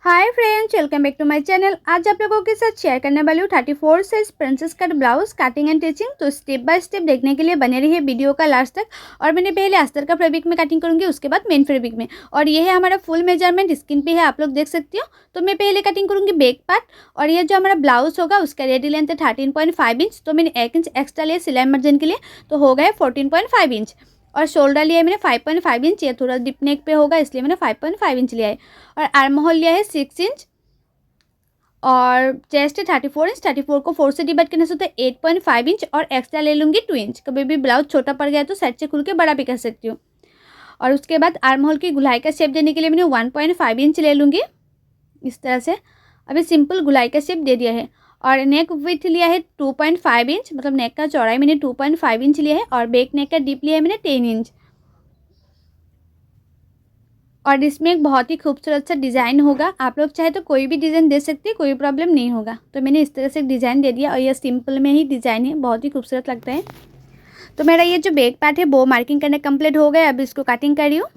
Hi friends, welcome back to my channel. आज आप लोगों के साथ शेयर करने वाली हूँ 34 size princess cut blouse cutting and teaching. तो स्टेप बाय स्टेप देखने के लिए बने रहिए वीडियो का लास्ट तक। और मैंने पहले अस्तर का फैब्रिक में कटिंग करूँगी, उसके बाद मेन फैब्रिक में। और ये है हमारा फुल मेजरमेंट, स्क्रीन पे है, आप लोग देख सकते हो। तो मैं पहले कटिंग करूँगी बैक पार्ट। और ये जो हमारा ब्लाउज होगा उसका रेडी लेंथ है 13.5 इंच। तो मैंने 1 इंच एक्स्ट्रा लिया सिलाई मार्जिन के लिए, तो हो गया 14.5 इंच। और शोल्डर लिया है मैंने 5.5 इंच, ये थोड़ा डिप नेक पे होगा इसलिए मैंने 5.5 इंच लिया है। और आर्म होल लिया है 6 इंच। और चेस्ट है 34 इंच। 34 को 4 से डिवाइड करने से होता है 8.5 इंच। और एक्स्ट्रा ले लूँगी 2 इंच। कभी भी ब्लाउज छोटा पड़ गया तो साइड से खुल के बड़ा भी कर सकती हूँ। और उसके बाद आर्म होल की गुलाई का शेप देने के लिए मैंने 1.5 इंच ले लूँगी इस तरह से। अभी सिंपल गुलाई का शेप दे दिया है। और नेक विथ लिया है 2.5 इंच, मतलब नेक का चौड़ाई मैंने 2.5 इंच लिया है। और बैक नेक का डीप लिया है मैंने 10 इंच। और इसमें एक बहुत ही खूबसूरत सा डिज़ाइन होगा, आप लोग चाहे तो कोई भी डिज़ाइन दे सकते हैं, कोई प्रॉब्लम नहीं होगा। तो मैंने इस तरह से एक डिज़ाइन दे दिया और ये सिंपल में ही डिज़ाइन है, बहुत ही खूबसूरत लगता है। तो मेरा ये जो बैक पार्ट है वो मार्किंग करने कंप्लीट हो गया। अब इसको कटिंग कर रही हूँ।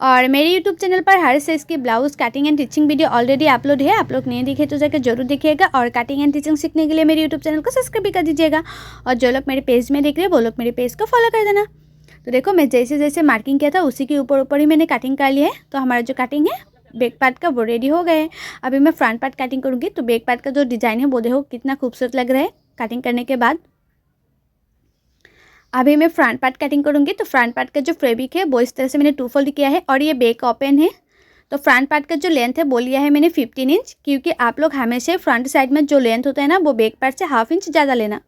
और मेरे यूट्यूब चैनल पर हर साइज़ की blouse cutting and teaching video already upload है, आप लोग नहीं देखे तो जाकर जरूर देखिएगा। और कटिंग एंड टिचिंग सीखने के लिए मेरे यूट्यूब चैनल को सब्सक्राइब भी कर दीजिएगा। और जो लोग मेरे पेज में देख रहे हैं वो लोग मेरे पेज को फॉलो कर देना। तो देखो, मैं जैसे जैसे मार्किंग किया था उसी के ऊपर ऊपर ही मैंने कटिंग कर लिया है। तो हमारा जो कटिंग है बैक पार्ट का वो रेडी हो गए हैं। अभी मैं फ्रंट पार्ट कटिंग करूँगी। तो बैक पार्ट का जो डिज़ाइन है वो देखो कितना खूबसूरत लग रहा है कटिंग करने के बाद। अभी मैं फ्रंट पार्ट कटिंग करूँगी। तो फ्रंट पार्ट का जो फैब्रिक है वो इस तरह से मैंने 2 फोल्ड किया है। और ये बैक ओपन है। तो फ्रंट पार्ट का जो लेंथ है वो लिया है मैंने 15 इंच, क्योंकि आप लोग हमेशा फ्रंट साइड में जो लेंथ होता है ना वो बैक पार्ट से ½ इंच ज़्यादा लेना।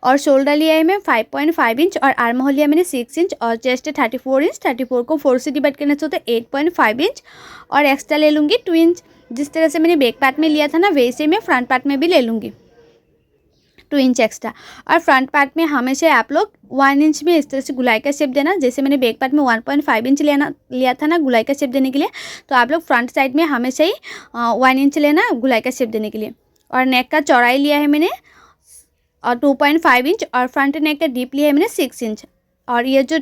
और शोल्डर लिया है मैं 5.5 इंच। और आर्म होल लिया मैंने 6 इंच। और चेस्ट है 34 इंच। 34 को 4 से डिवाइड करने से होता है 8.5 इंच। और एक्स्ट्रा ले लूँगी 2 इंच। जिस तरह से मैंने बैक पार्ट में लिया था ना वैसे मैं फ्रंट पार्ट में भी ले लूँगी 2 इंच एक्स्ट्रा। और फ्रंट पार्ट में हमेशा आप लोग 1 इंच में इस तरह से गुलाई का शेप देना। जैसे मैंने बैक पार्ट में 1.5 इंच लिया था ना गुलाई का शेप देने के लिए, तो आप लोग फ्रंट साइड में हमेशा ही 1 इंच लेना गुलाई का शेप देने के लिए। और नेक का चौड़ाई लिया है मैंने और 2.5 इंच। और फ्रंट नेक का डीप लिया है मैंने 6 इंच। और ये जो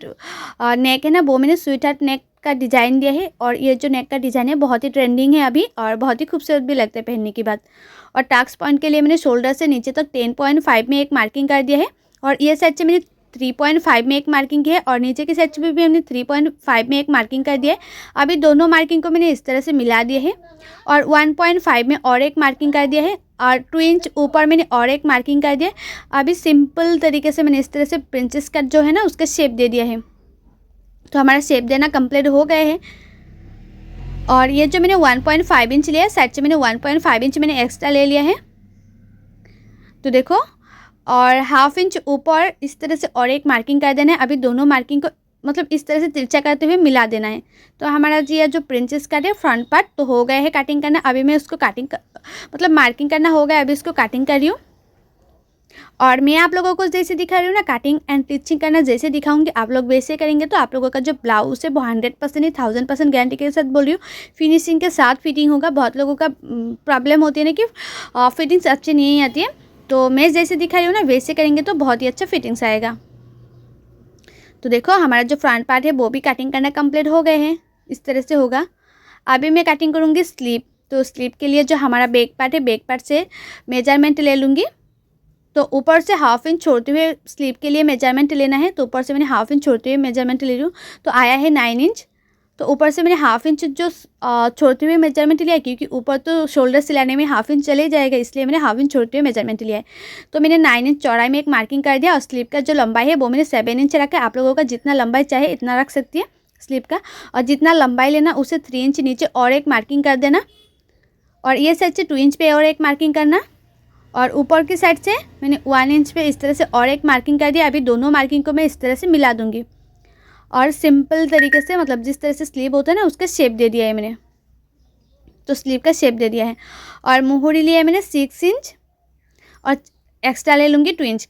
नेक है ना वो मैंने स्वीट हार्ट नेक का डिज़ाइन दिया है। और ये जो नेक का डिज़ाइन है बहुत ही ट्रेंडिंग है अभी और बहुत ही खूबसूरत भी लगता है पहनने के बाद। और टाक्स पॉइंट के लिए मैंने शोल्डर से नीचे तक 10.5 में एक मार्किंग कर दिया है। और ये साइड से मैंने 3.5 में एक मार्किंग की है। और नीचे की साइड से भी हमने 3.5 में एक मार्किंग कर दिया है। अभी दोनों मार्किंग को मैंने इस तरह से मिला दिया है। और 1.5 में और एक मार्किंग कर दिया है। और 2 इंच ऊपर मैंने और एक मार्किंग कर दिया है। अभी सिंपल तरीके से मैंने इस तरह से प्रिंसेस कट जो है ना उसका शेप दे दिया है। तो हमारा शेप देना कंप्लीट हो गए हैं। और ये जो मैंने 1.5 इंच लिया है साइड से मैंने 1.5 इंच मैंने एक्स्ट्रा ले लिया है। तो देखो, और ½ इंच ऊपर इस तरह से और एक मार्किंग कर देना है। अभी दोनों मार्किंग को मतलब इस तरह से तिरछा करते हुए मिला देना है। तो हमारा जी ये जो प्रिंसेस कट है फ्रंट पार्ट तो हो गया है कटिंग करना। अभी मैं उसको मतलब मार्किंग करना हो गया, अभी इसको कटिंग कर रही हूँ। और मैं आप लोगों को जैसे दिखा रही हूँ ना कटिंग एंड टिचिंग करना जैसे दिखाऊंगी आप लोग वैसे करेंगे तो आप लोगों का जो ब्लाउज है वो 100% नहीं 1000% गारंटी के साथ बोल रही हूँ फिनिशिंग के साथ फिटिंग होगा। बहुत लोगों का प्रॉब्लम होती है ना कि फिटिंग्स अच्छी नहीं आती है। तो मैं जैसे दिखा रही हूँ ना वैसे करेंगे तो बहुत ही अच्छा फिटिंग्स आएगा। तो देखो, हमारा जो फ्रंट पार्ट है वो भी कटिंग करना कंप्लीट हो गए हैं, इस तरह से होगा। अभी मैं कटिंग करूँगी स्लीव। तो स्लीव के लिए जो हमारा बैक पार्ट है बैक पार्ट से मेजरमेंट ले लूँगी। तो ऊपर से ½ इंच छोड़ते हुए स्लीव के लिए मेजरमेंट लेना है। तो ऊपर से मैंने ½ इंच छोड़ते हुए मेजरमेंट ले रही हूँ। तो आया है 9 इंच। तो ऊपर से मैंने ½ इंच जो छोड़ते हुए मेजरमेंट लिया है, क्योंकि ऊपर तो शोल्डर सिलाने में ½ इंच चले जाएगा इसलिए मैंने ½ इंच छोड़ते हुए मेजरमेंट लिया है। तो मैंने 9 इंच चौड़ाई में एक मार्किंग कर दिया। और स्लीव का जो लंबाई है वो मैंने 7 इंच रखा है। आप लोगों का जितना लंबाई चाहे इतना रख सकती है स्लीव का। और जितना लंबाई लेना उससे 3 इंच नीचे और एक मार्किंग कर देना। और ये साइड से 2 इंच पे और एक मार्किंग करना। और ऊपर की साइड से मैंने 1 इंच पे इस तरह से और एक मार्किंग कर दिया। अभी दोनों मार्किंग को मैं इस तरह से मिला दूंगी। और सिंपल तरीके से मतलब जिस तरह से स्लीव होता है ना उसका शेप दे दिया है मैंने। तो स्लीव का शेप दे दिया है। और मुहूरी लिया है मैंने 6 इंच। और एक्स्ट्रा ले लूँगी 2 इंच।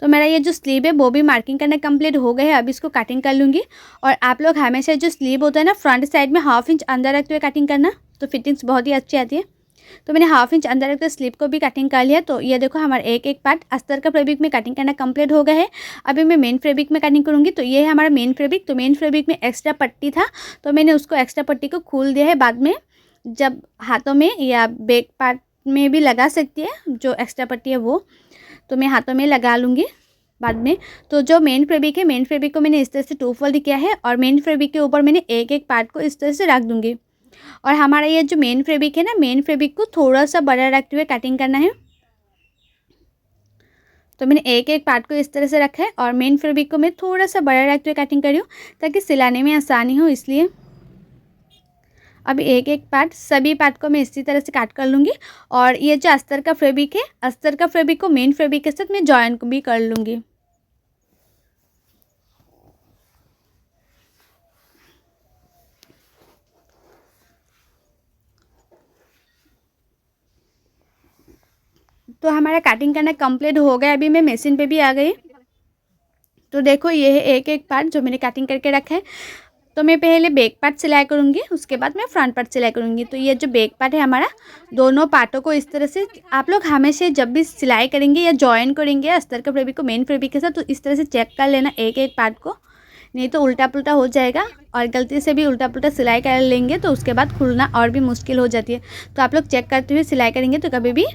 तो मेरा ये जो स्लीव है वो भी मार्किंग करना कंप्लीट हो गया है। अभी इसको कटिंग कर लूँगी। और आप लोग हमेशा जो स्लीव होता है ना फ्रंट साइड में ½ इंच अंदर रखते हुए कटिंग करना, तो फिटिंग्स बहुत ही अच्छी आती है। तो मैंने हाफ इंच अंदर रखकर स्लीव को भी कटिंग कर लिया। तो ये देखो हमारा एक एक पार्ट अस्तर का फैब्रिक में कटिंग करना कंप्लीट हो गया है। अभी मैं मेन फैब्रिक में कटिंग करूँगी। तो ये है हमारा मेन फैब्रिक। तो मेन फैब्रिक में एक्स्ट्रा पट्टी था, तो मैंने उसको एक्स्ट्रा पट्टी को खोल दिया है। बाद में जब हाथों में या बैक पार्ट में भी लगा सकती है जो एक्स्ट्रा पट्टी है वो, तो मैं हाथों में लगा लूँगी बाद में। तो जो मेन फैब्रिक है, मेन फैब्रिक को मैंने इस तरह से 2 फोल्ड किया है और मेन फैब्रिक के ऊपर मैंने एक एक पार्ट को इस तरह से रख दूँगी। और हमारा ये जो मेन फैब्रिक है ना, मेन फैब्रिक को थोड़ा सा बड़ा रखते हुए कटिंग करना है। तो मैंने एक एक पार्ट को इस तरह से रखा है और मेन फैब्रिक को मैं थोड़ा सा बड़ा रखते हुए कटिंग कर रही हूँ ताकि सिलाने में आसानी हो, इसलिए। अब एक एक पार्ट, सभी पार्ट को मैं इसी तरह से काट कर लूँगी। और ये जो अस्तर का फैब्रिक है, अस्तर का फैब्रिक को मेन फैब्रिक के साथ मैं जॉइन भी कर लूँगी। तो हमारा कटिंग करना कंप्लीट हो गया। अभी मैं मशीन पे भी आ गई। तो देखो ये है एक एक पार्ट जो मैंने कटिंग करके रखा है। तो मैं पहले बैक पार्ट सिलाई करूँगी, उसके बाद मैं फ्रंट पार्ट सिलाई करूँगी। तो ये जो बैक पार्ट है हमारा, दोनों पार्टों को इस तरह से आप लोग हमेशा जब भी सिलाई करेंगे या जॉइन करेंगे अस्तर के फैब्रिक को मेन फैब्रिक के साथ, तो इस तरह से चेक कर लेना एक एक पार्ट को, नहीं तो उल्टा पुल्टा हो जाएगा। और गलती से भी उल्टा पुल्टा सिलाई कर लेंगे तो उसके बाद खुलना और भी मुश्किल हो जाती है। तो आप लोग चेक करते हुए सिलाई करेंगे तो कभी भी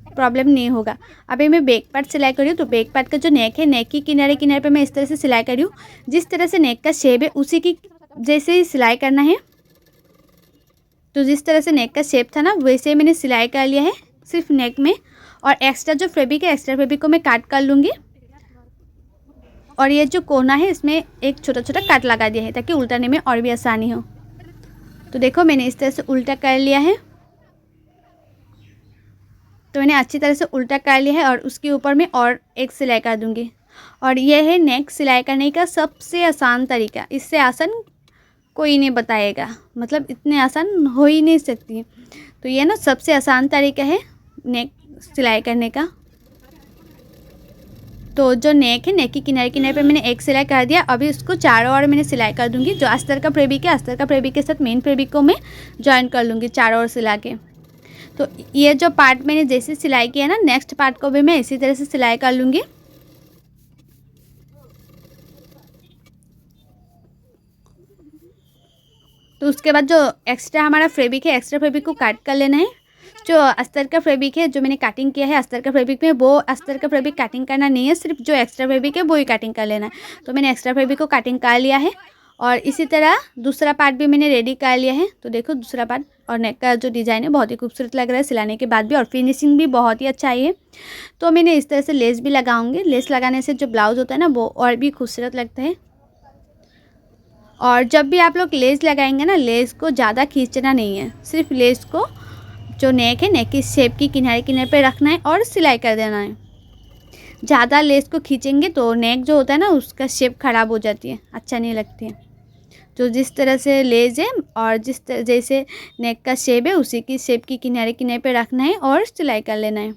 प्रॉब्लम नहीं होगा। अभी मैं बैक पार्ट सिलाई कर रही हूँ। तो बैक पार्ट का जो नेक है, नेक की किनारे किनारे पे मैं इस तरह से सिलाई कर रही हूँ। जिस तरह से नेक का शेप है उसी की जैसे ही सिलाई करना है। तो जिस तरह से नेक का शेप था ना, वैसे ही मैंने सिलाई कर लिया है सिर्फ नेक में। और एक्स्ट्रा जो फैब्रिक है, एक्स्ट्रा फैब्रिक को मैं काट कर लूँगी। और ये जो कोना है इसमें एक छोटा छोटा काट लगा दिया है ताकि उल्टाने में और भी आसानी हो। तो देखो मैंने इस तरह से उल्टा कर लिया है। तो मैंने अच्छी तरह से उल्टा कर लिया है और उसके ऊपर मैं और एक सिलाई कर दूँगी। और यह है नेक सिलाई करने का सबसे आसान तरीका। इससे आसान कोई नहीं बताएगा, मतलब इतने आसान हो ही नहीं सकती। तो ये ना सबसे आसान तरीका है नेक सिलाई करने का। तो जो नेक है, नेक की किनारे किनारे पे मैंने एक सिलाई कर दिया। अभी उसको चारों ओर मैंने सिलाई कर दूंगी। जो अस्तर का फैब्रिक है, अस्तर का फैब्रिक के साथ मेन फैब्रिक को मैं जॉइन कर लूँगी चारों ओर सिला के। तो ये जो पार्ट मैंने जैसे सिलाई किया ना, नेक्स्ट पार्ट को भी मैं इसी तरह से सिलाई कर लूँगी। तो उसके बाद जो एक्स्ट्रा हमारा फैब्रिक है, एक्स्ट्रा फैब्रिक को काट कर लेना है। जो अस्तर का फैब्रिक है जो मैंने कटिंग किया है अस्तर का फैब्रिक में, वो अस्तर का फैब्रिक कटिंग करना नहीं है, सिर्फ जो एक्स्ट्रा फैब्रिक है वो ही कटिंग कर लेना है। तो मैंने एक्स्ट्रा फैब्रिक को कटिंग कर लिया है। और इसी तरह दूसरा पार्ट भी मैंने रेडी कर लिया है। तो देखो दूसरा पार्ट और नेक का जो डिज़ाइन है बहुत ही खूबसूरत लग रहा है सिलाने के बाद भी, और फिनिशिंग भी बहुत ही अच्छा है। तो मैंने इस तरह से लेस भी लगाऊंगी। लेस लगाने से जो ब्लाउज़ होता है ना वो और भी खूबसूरत लगता है। और जब भी आप लोग लेस लगाएंगे ना, लेस को ज़्यादा खींचना नहीं है, सिर्फ लेस को जो नेक है, नेक की शेप की किनारे किनारे पे रखना है और सिलाई कर देना है। ज़्यादा लेस को खींचेंगे तो नेक जो होता है ना उसका शेप ख़राब हो जाती है, अच्छा नहीं लगती है। तो जिस तरह से लेस है और जिस तरह जैसे नेक का शेप है उसी की शेप की किनारे किनारे पे रखना है और सिलाई कर लेना है।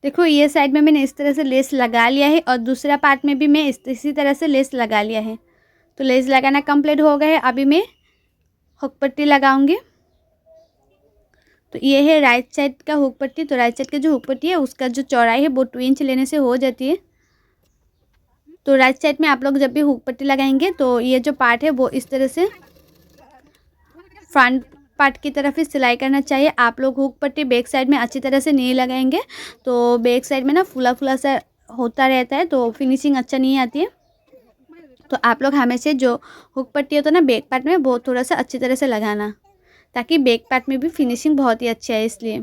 देखो ये साइड में मैंने इस तरह से लेस लगा लिया है और दूसरा पार्ट में भी मैं इसी तरह से लेस लगा लिया है। तो लेस लगाना कंप्लीट हो गया है। अभी मैं हुक पट्टी लगाऊंगी। तो ये है राइट साइड का हुक पट्टी। तो राइट साइड का जो हुक पट्टी है उसका जो चौड़ाई है वो 2 इंच लेने से हो जाती है। तो राइट साइड में आप लोग जब भी हुक पट्टी लगाएंगे तो ये जो पार्ट है वो इस तरह से फ्रंट पार्ट की तरफ ही सिलाई करना चाहिए। आप लोग हुक पट्टी बैक साइड में अच्छी तरह से नहीं लगाएंगे तो बैक साइड में ना फुला फुला सा होता रहता है, तो फिनिशिंग अच्छा नहीं आती है। तो आप लोग हमेशा जो हुक पट्टी होता है ना बैक पार्ट में, वो थोड़ा सा अच्छी तरह से लगाना, ताकि बैक पार्ट में भी फिनिशिंग बहुत ही अच्छी है, इसलिए।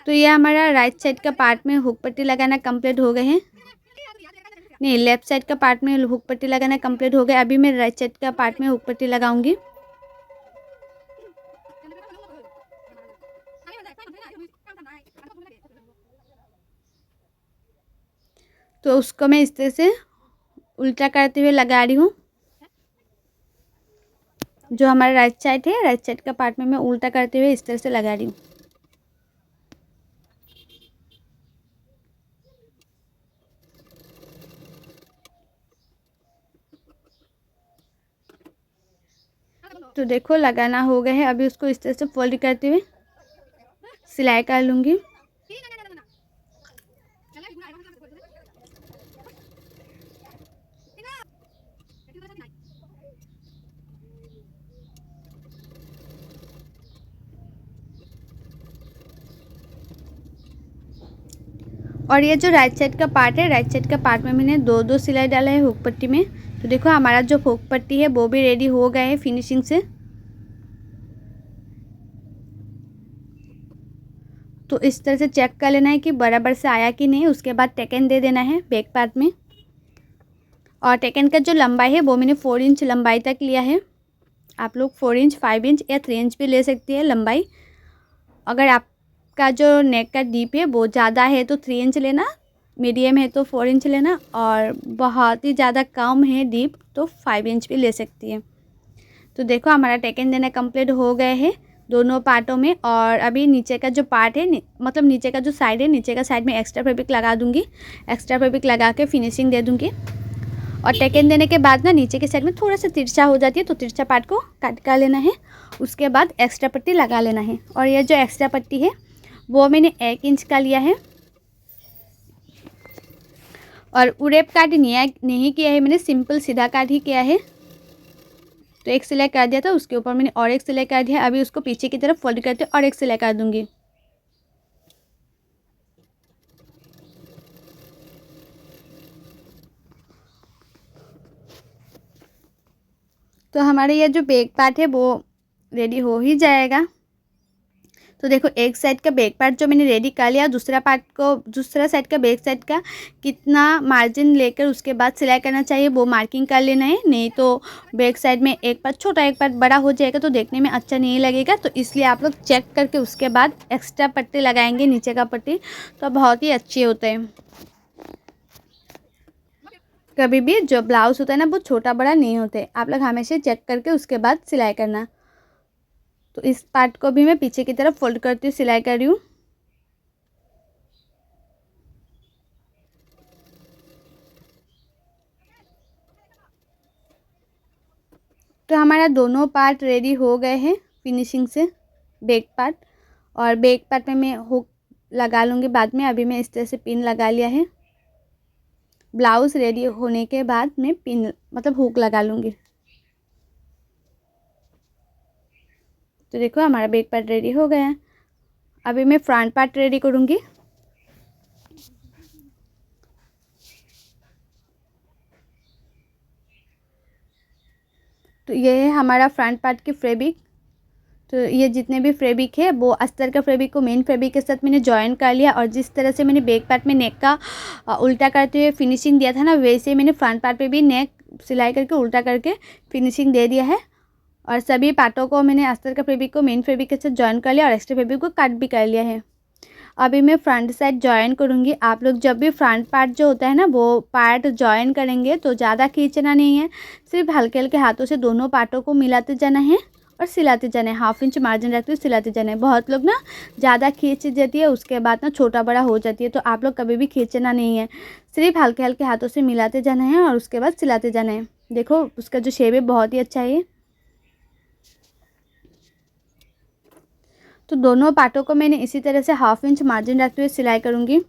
तो ये हमारा राइट साइड का पार्ट में हुक पट्टी लगाना कंप्लीट हो गए हैं। नहीं, लेफ्ट साइड का पार्ट में हुक पट्टी लगाना कंप्लीट हो गया। अभी मैं राइट साइड का पार्ट में हुक पट्टी लगाऊंगी। तो उसको मैं इस तरह से उल्टा करते हुए लगा रही हूँ। जो हमारा राइट साइड है, राइट साइड का पार्ट में मैं उल्टा करते हुए इस तरह से लगा रही हूँ। तो देखो लगाना हो गया है। अभी उसको इस तरह से फोल्ड करते हुए सिलाई कर लूँगी। और ये जो राइट साइड का पार्ट है, राइट साइड का पार्ट में मैंने दो दो सिलाई डाला है हुक पट्टी में। तो देखो हमारा जो हुक पट्टी है वो भी रेडी हो गया है फिनिशिंग से। तो इस तरह से चेक कर लेना है कि बराबर से आया कि नहीं। उसके बाद टेकन दे देना है बैक पार्ट में। और टेकन का जो लंबाई है वो मैंने 4 इंच लंबाई तक लिया है। आप लोग 4 इंच, 5 इंच या 3 इंच भी ले सकती है लंबाई। अगर आपका जो नेक का डीप है वो ज़्यादा है तो 3 इंच लेना, मीडियम है तो 4 इंच लेना, और बहुत ही ज़्यादा कम है डीप तो 5 इंच भी ले सकती है। तो देखो हमारा टेकन देना कंप्लीट हो गए हैं दोनों पार्टों में। और अभी नीचे का जो पार्ट है, मतलब नीचे का जो साइड है, नीचे का साइड में एक्स्ट्रा फैब्रिक लगा दूंगी। एक्स्ट्रा फैब्रिक लगा के फिनिशिंग दे दूंगी। और टेकन देने के बाद ना नीचे के साइड में थोड़ा सा तिरछा हो जाती है, तो तिरछा पार्ट को काट कर लेना है। उसके बाद एक्स्ट्रा पट्टी लगा लेना है। और ये जो एक्स्ट्रा पट्टी है वो मैंने 1 इंच का लिया है। और उरेप काट नहीं किया है मैंने, सिंपल सीधा काट ही किया है। तो एक सिलाई कर दिया था, उसके ऊपर मैंने और एक सिलाई कर दिया। अभी उसको पीछे की तरफ फोल्ड करते और एक सिलाई कर दूंगी। तो हमारे ये जो बैक पार्ट है वो रेडी हो ही जाएगा। तो देखो एक साइड का बैक पार्ट जो मैंने रेडी कर लिया, दूसरा साइड का बैक साइड का कितना मार्जिन लेकर उसके बाद सिलाई करना चाहिए वो मार्किंग कर लेना है। नहीं तो बैक साइड में एक पार्ट छोटा एक पार्ट बड़ा हो जाएगा तो देखने में अच्छा नहीं लगेगा। तो इसलिए आप लोग चेक करके उसके बाद एक्स्ट्रा पट्टी लगाएंगे नीचे का पट्टी, तो बहुत ही अच्छे होते हैं। कभी भी जो ब्लाउज होता है ना वो छोटा बड़ा नहीं होते, आप लोग हमेशा चेक करके उसके बाद सिलाई करना। तो इस पार्ट को भी मैं पीछे की तरफ फोल्ड करती हुई सिलाई कर रही हूँ। तो हमारा दोनों पार्ट रेडी हो गए हैं फिनिशिंग से, बैक पार्ट। और बैक पार्ट में मैं हुक लगा लूँगी बाद में। अभी मैं इस तरह से पिन लगा लिया है। ब्लाउज रेडी होने के बाद मैं पिन मतलब हुक लगा लूँगी। तो देखो हमारा बैक पार्ट रेडी हो गया है। अभी मैं फ्रंट पार्ट रेडी करूँगी। तो ये है हमारा फ्रंट पार्ट की फैब्रिक। तो ये जितने भी फैब्रिक है वो अस्तर का फैब्रिक को मेन फैब्रिक के साथ मैंने जॉइन कर लिया। और जिस तरह से मैंने बैक पार्ट में नेक का उल्टा करते हुए फिनिशिंग दिया था ना, वैसे मैंने फ्रंट पार्ट पे भी नेक सिलाई करके उल्टा करके फिनिशिंग दे दिया है। और सभी पार्टों को मैंने अस्तर का फैब्रिक को मेन फैब्रिक के साथ जॉइन कर लिया और एक्स्ट्रा फैब्रिक को कट भी कर लिया है। अभी मैं फ्रंट साइड जॉइन करूँगी। आप लोग जब भी फ्रंट पार्ट जो होता है ना वो पार्ट जॉइन करेंगे तो ज़्यादा खींचना नहीं है, सिर्फ हल्के हल्के हाथों से दोनों पार्टों को मिलाते जाना है और सिलाते जाना है। 1/2 इंच मार्जिन रखते हुए सिलाते जाना है। बहुत लोग ना ज़्यादा खींच देती है, उसके बाद ना छोटा बड़ा हो जाती है। तो आप लोग कभी भी खींचना नहीं है, सिर्फ हल्के हल्के हाथों से मिलाते जाना है और उसके बाद सिलाते जाना है। देखो उसका जो शेप है बहुत ही अच्छा है। तो दोनों पार्टों को मैंने इसी तरह से 1/2 इंच मार्जिन रखते हुए सिलाई करूँगी।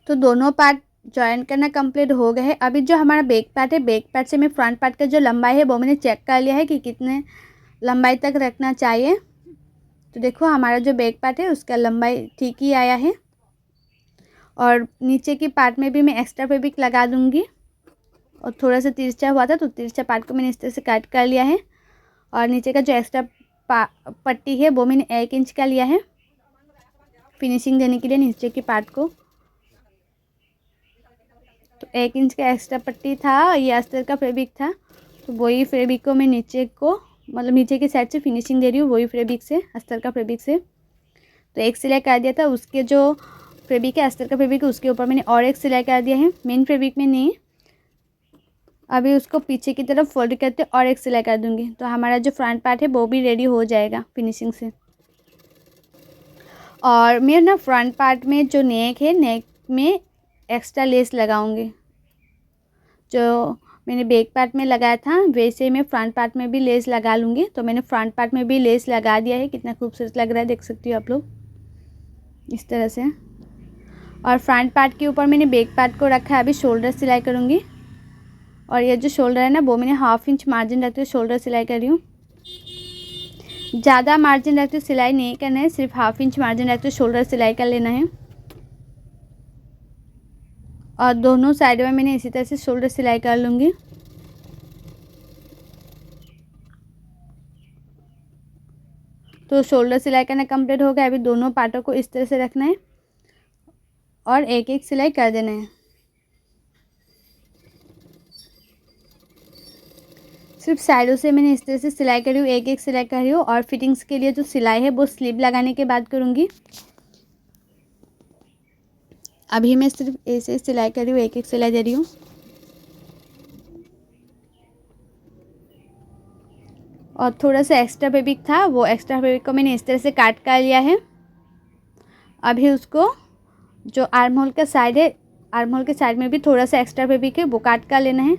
तो दोनों पार्ट जॉइन करना कंप्लीट हो गए हैं। अभी जो हमारा बैक पार्ट है, बैक पार्ट से मैं फ्रंट पार्ट का जो लंबाई है वो मैंने चेक कर लिया है कि कितने लंबाई तक रखना चाहिए। तो देखो हमारा जो बैक पार्ट है उसका लंबाई ठीक ही आया है। और नीचे की पार्ट में भी मैं एक्स्ट्रा फैब्रिक लगा दूँगी। और थोड़ा सा तिरछा हुआ था तो तिरछा पार्ट को मैंने इस तरह से कट कर लिया है। और नीचे का जो एक्स्ट्रा पट्टी है वो मैंने 1 इंच का लिया है फिनिशिंग देने के लिए नीचे की पार्ट को। तो 1 इंच का एक्स्ट्रा पट्टी था, ये अस्तर का फैब्रिक था, तो वही फैब्रिक को मैं नीचे को मतलब नीचे की साइड से फिनिशिंग दे रही हूँ, वही फैब्रिक से, अस्तर का फैब्रिक से। तो एक सिलाई कर दिया था, उसके जो फैब्रिक है अस्तर का फैब्रिक है उसके ऊपर मैंने और एक सिलाई कर दिया है, मेन फैब्रिक में नहीं। अभी उसको पीछे की तरफ फोल्ड करते और एक सिलाई कर दूंगी, तो हमारा जो फ्रंट पार्ट है वो भी रेडी हो जाएगा फिनिशिंग से। और मैं ना फ्रंट पार्ट में जो नेक है, नेक में एक्स्ट्रा लेस लगाऊंगी। जो मैंने बैक पार्ट में लगाया था वैसे मैं फ्रंट पार्ट में भी लेस लगा लूँगी। तो मैंने फ्रंट पार्ट में भी लेस लगा दिया है, कितना खूबसूरत लग रहा है, देख सकती हो आप लोग इस तरह से। और फ्रंट पार्ट के ऊपर मैंने बैक पार्ट को रखा है, अभी शोल्डर सिलाई करूँगी। और ये जो शोल्डर है ना वो मैंने 1/2 इंच मार्जिन रखते हुए शोल्डर सिलाई कर रही हूँ। ज़्यादा मार्जिन रखते हुए सिलाई नहीं करना है, सिर्फ 1/2 इंच मार्जिन रखते हुए शोल्डर सिलाई कर लेना है। और दोनों साइड में मैंने इसी तरह से शोल्डर सिलाई कर लूँगी। तो शोल्डर सिलाई करना कंप्लीट हो गया। अभी दोनों पार्टों को इस तरह से रखना है और एक एक सिलाई कर देना है। सिर्फ साइडों से मैंने इस तरह से सिलाई करी हूँ, एक एक सिलाई कर रही हूँ। और फिटिंग्स के लिए जो सिलाई है वो स्लीव लगाने के बाद करूँगी। अभी मैं सिर्फ ऐसे सिलाई कर रही हूँ, एक एक सिलाई दे रही हूँ। और थोड़ा सा एक्स्ट्रा फैब्रिक था, वो एक्स्ट्रा फैब्रिक को मैंने इस तरह से काट कर लिया है। अभी उसको जो आर्म होल का साइड है, आर्म होल के साइड में भी थोड़ा सा एक्स्ट्रा फैब्रिक है, वो काट कर लेना है।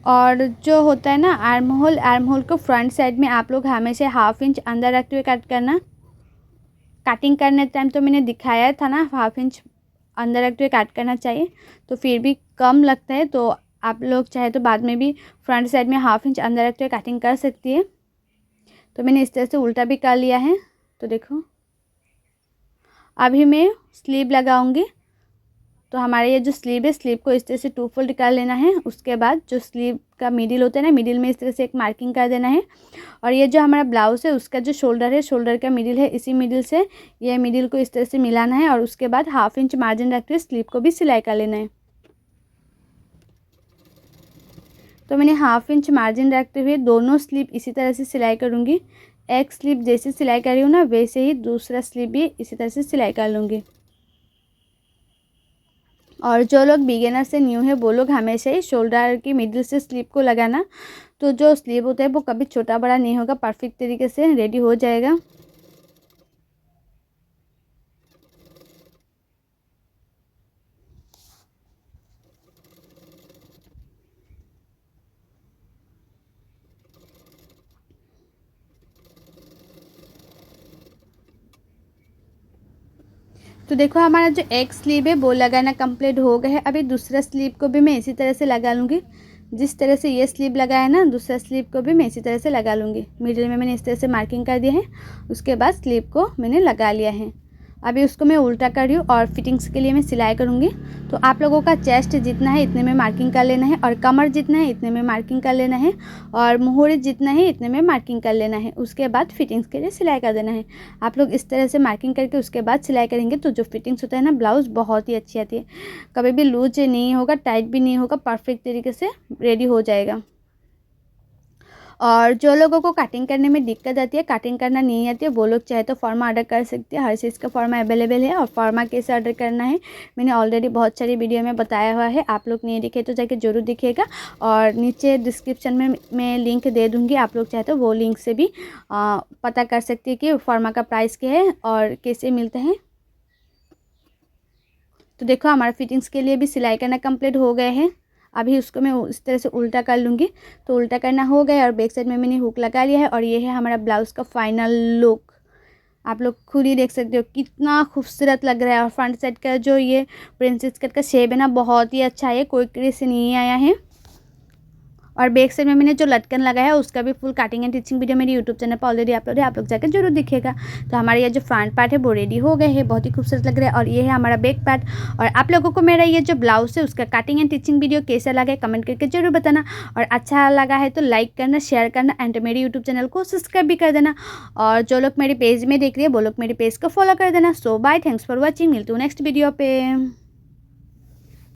और जो होता है ना आर्म होल को फ्रंट साइड में आप लोग हमेशा 1/2 इंच अंदर रखते हुए कट करना। कटिंग करने टाइम तो मैंने दिखाया था ना 1/2 इंच अंदर रखते हुए कट करना चाहिए, तो फिर भी कम लगता है तो आप लोग चाहे तो बाद में भी फ्रंट साइड में 1/2 इंच अंदर रखते हुए कटिंग कर सकती है। तो मैंने इस तरह से उल्टा भी कर लिया है। तो देखो अभी मैं स्लीव लगाऊंगी। तो हमारे ये जो स्लीव है, स्लीव को इस तरह से 2 फोल्ड कर लेना है। उसके बाद जो स्लीव का मिडिल होता है ना, मिडिल में इस तरह से एक मार्किंग कर देना है। और ये जो हमारा ब्लाउज़ है उसका जो शोल्डर है, शोल्डर का मिडिल है, इसी मिडिल से ये मिडिल को इस तरह से मिलाना है। और उसके बाद 1/2 इंच मार्जिन रखते हुए स्लीव को भी सिलाई कर लेना है। तो मैंने 1/2 इंच मार्जिन रखते हुए दोनों स्लीव इसी तरह से सिलाई करूँगी। एक स्लीव जैसे सिलाई कर रही हूँ ना वैसे ही दूसरा स्लीव भी इसी तरह से सिलाई कर लूँगी। और जो लोग बिगिनर से न्यू है वो लोग हमेशा ही शोल्डर की मिडिल से स्लीव को लगाना, तो जो स्लीव होता है वो कभी छोटा बड़ा नहीं होगा, परफेक्ट तरीके से रेडी हो जाएगा। तो देखो हमारा जो एक स्लीव है वो लगाना कंप्लीट हो गया है। अभी दूसरा स्लीव को भी मैं इसी तरह से लगा लूँगी। जिस तरह से ये स्लीव लगाया ना, दूसरा स्लीव को भी मैं इसी तरह से लगा लूँगी। मिडिल में मैंने इस तरह से मार्किंग कर दिया है, उसके बाद स्लीव को मैंने लगा लिया है। अभी उसको मैं उल्टा कर रही हूँ और फिटिंग्स के लिए मैं सिलाई करूँगी। तो आप लोगों का चेस्ट जितना है इतने में मार्किंग कर लेना है, और कमर जितना है इतने में मार्किंग कर लेना है, और मुहूर्त जितना है इतने में मार्किंग कर लेना है। उसके बाद फिटिंग्स के लिए सिलाई कर देना है। आप लोग इस तरह से मार्किंग करके उसके बाद सिलाई करेंगे तो जो फिटिंग्स होता है ना ब्लाउज़ बहुत ही अच्छी आती है। कभी भी लूज नहीं होगा, टाइट भी नहीं होगा, परफेक्ट तरीके से रेडी हो जाएगा। और जो लोगों को कटिंग करने में दिक्कत आती है, कटिंग करना नहीं आती है, वो लोग चाहे तो फॉर्मा ऑर्डर कर सकते हैं। हर चीज़ का फॉर्मा अवेलेबल है। और फॉर्मा कैसे ऑर्डर करना है मैंने ऑलरेडी बहुत सारी वीडियो में बताया हुआ है, आप लोग नहीं दिखे तो जाके ज़रूर दिखेगा। और नीचे डिस्क्रिप्शन में मैं लिंक दे दूँगी, आप लोग चाहे तो वो लिंक से भी पता कर सकते हैं कि फॉर्मा का प्राइस क्या है और कैसे मिलता है। तो देखो हमारा फिटिंग्स के लिए भी सिलाई करना कंप्लीट हो गए हैं। अभी उसको मैं इस तरह से उल्टा कर लूँगी। तो उल्टा करना हो गया और बैक साइड में मैंने हुक लगा लिया है। और ये है हमारा ब्लाउज़ का फाइनल लुक। आप लोग खुद ही देख सकते हो कितना खूबसूरत लग रहा है। और फ्रंट साइड का जो ये प्रिंसेस कट का शेप है ना बहुत ही अच्छा है, कोई क्रीज नहीं आया है। और बैक साइड में मैंने जो लटकन लगाया है उसका भी full cutting and teaching video मेरे यूट्यूब चैनल पर ऑलरेडी अपलोड है, आप लोग जाकर जरूर दिखेगा। तो हमारे ये जो फ्रंट पार्ट है वो रेडी हो गए हैं, बहुत ही खूबसूरत लग रहा है। और ये है हमारा बैक पार्ट। और आप लोगों को मेरा ये जो ब्लाउज है उसका कटिंग एंड टिचिंग वीडियो कैसा लगा है कमेंट करके जरूर बताना। और अच्छा लगा है तो लाइक करना, शेयर करना एंड मेरे यूट्यूब चैनल को सब्सक्राइब भी कर देना। और जो लोग मेरे पेज में देख रहे हैं वो लोग मेरे पेज को फॉलो कर देना। सो बाय, थैंक्स फॉर वॉचिंग, मिलती हूँ नेक्स्ट वीडियो पे।